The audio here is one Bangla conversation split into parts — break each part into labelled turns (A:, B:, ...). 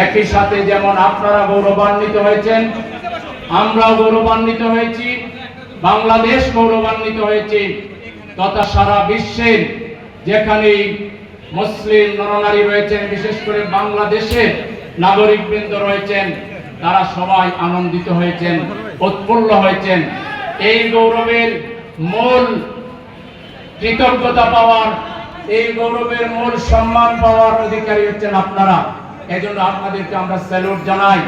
A: একই সাথে যেমন আপনারা গৌরবান্বিত হয়েছেন, আমরাও গৌরবান্বিত হয়েছি, বাংলাদেশ গৌরবান্বিত হয়েছে, তথা সারা বিশ্বের যেখানে মুসলিম নরনারী রয়েছেন, বিশেষ করে বাংলাদেশের নাগরিকবৃন্দ রয়েছেন, তারা সবাই আনন্দিত হয়েছেন, উৎফুল্ল হয়েছেন। এই গৌরবের মূল কৃতজ্ঞতা পাওয়ার, এই গৌরবের মূল সম্মান পাওয়ার অধিকারী হচ্ছেন আপনারা। এজন্য আপনাদেরকে আমরা স্যালুট জানাই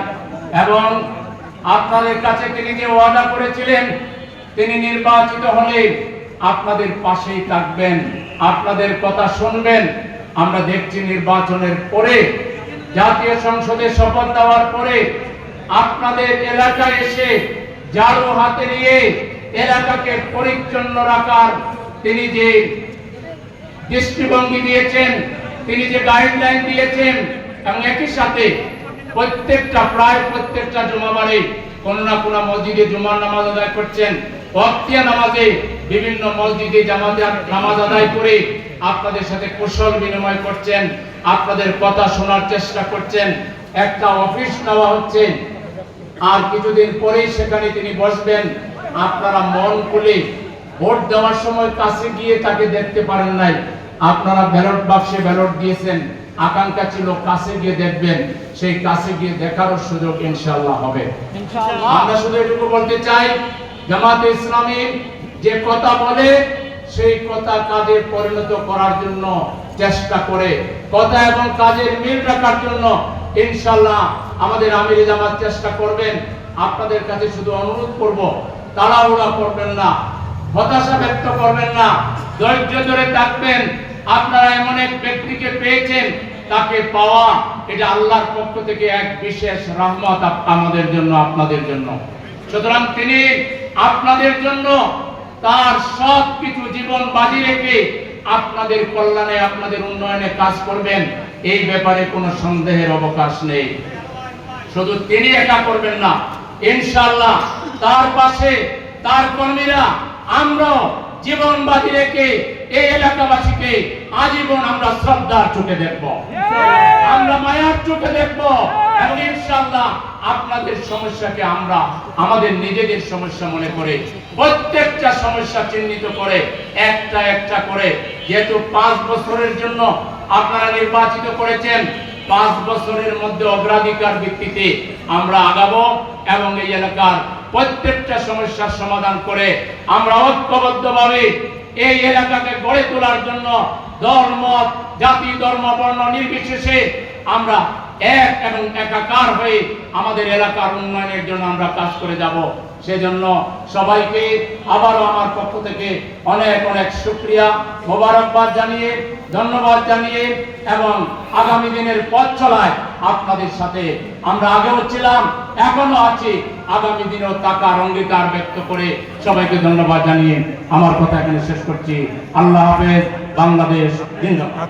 A: এবং আপনাদের কাছে তিনি যে ওয়াদা করেছিলেন, তিনি নির্বাচিত হলে আপনাদের পাশেই থাকবেন, আপনাদের কথা শুনবেন। আমরা দেখছি নির্বাচনের পরে, জাতীয় সংসদে শপথ দেওয়ার পরে আপনাদের এলাকায় এসে ঝাড়ু হাতে নিয়ে এলাকাকে পরিচ্ছন্ন রাখার তিনি যে দৃষ্টিভঙ্গি দিয়েছেন, তিনি যে গাইডলাইন দিয়েছেন, এবং একই সাথে প্রায় প্রত্যেকটা জুমাবারে কোন না কোন মসজিদে জুমার নামাজ আদায় করছেন, ওয়াক্তিয়া নামাজে বিভিন্ন মসজিদে নামাজ আদায় করে আপনাদের সাথে কুশল বিনিময় করছেন, আপনাদের কথা শোনার চেষ্টা করছেন। একটা অফিস নেওয়া হচ্ছে, আর কিছুদিন পরেই সেখানে তিনি বসবেন। আপনারা মন খুলে ভোট দেওয়ার সময় কাছে গিয়ে তাকে দেখতে পারেন নাই, আপনারা ব্যালট বাক্সে ব্যালট দিয়েছেন, আকাঙ্ক্ষা ছিল কাছে গিয়ে দেখবেন, সেই কাছে গিয়ে দেখারও সুযোগ ইনশাআল্লাহ হবে। আমরা শুধু এটুকু বলতে চাই, জামাতে ইসলামী যে কথা বলে সেই কথা কাজে পরিণত করার জন্য চেষ্টা করে, কথা এবং কাজের মিল রাখার জন্য ইনশাআল্লাহ আমাদের আমির জামাত চেষ্টা করবেন। আপনাদের কাছে শুধু অনুরোধ করব, তাড়াহুড়া করবেন না, হতাশা ব্যক্ত করবেন না, ধৈর্য ধরে থাকবেন। আপনারা এমন এক ব্যক্তিকে পেয়েছেন, তাকে পাওয়া এটা আল্লাহর পক্ষ থেকে এক বিশেষ রহমত আমাদের জন্য, আপনাদের জন্য। সুতরাং তিনি আপনাদের জন্য তার সব কিছু জীবন বাজি রেখে আপনাদের কল্যাণে, আপনাদের উন্নয়নে কাজ করবেন, এই ব্যাপারে কোনো সন্দেহের অবকাশ নেই। শুধু তিনি একা করবেন না, ইনশাআল্লাহ তার পাশে তার কর্মীরা, আমরাও জীবন বাজি রেখে এই এলাকাবাসীকে আজীবন আমরা শ্রদ্ধার চোখে দেখব, আমরা মায়ার চোখে দেখব, এবং ইনশাআল্লাহ আপনাদের সমস্যাকে আমরা আমাদের নিজেদের সমস্যা মনে করে প্রত্যেকটা সমস্যা চিহ্নিত করে একটা একটা করে, যেহেতু 5 বছরের জন্য আপনারা নির্বাচিত করেছেন, 5 বছরের মধ্যে অগ্রাধিকার ভিত্তিতে আমরা আগাবো এবং এই এলাকার প্রত্যেকটা সমস্যার সমাধান করে আমরা ঐক্যবদ্ধভাবে এই এলাকাকে গড়ে তোলার জন্য ধর্ম, জাতি, ধর্ম, বর্ণ নির্বিশেষে আমরা এক এবং একাকার হয়ে আমাদের এলাকার উন্নয়নের জন্য আমরা কাজ করে যাব। সেজন্য সবাইকে আবারও আমার পক্ষ থেকে অনেক অনেক শুকরিয়া, মোবারকবাদ জানিয়ে, ধন্যবাদ জানিয়ে, এবং আগামী দিনের পথ চলায় আপনাদের সাথে আমরা আগেও ছিলাম, এখনো আছি, আগামী দিনেও থাকার অঙ্গীকার ব্যক্ত করে সবাইকে ধন্যবাদ জানিয়ে আমার কথা এখানে শেষ করছি। আল্লাহ হাফেজ। বাংলাদেশ জিন্দাবাদ।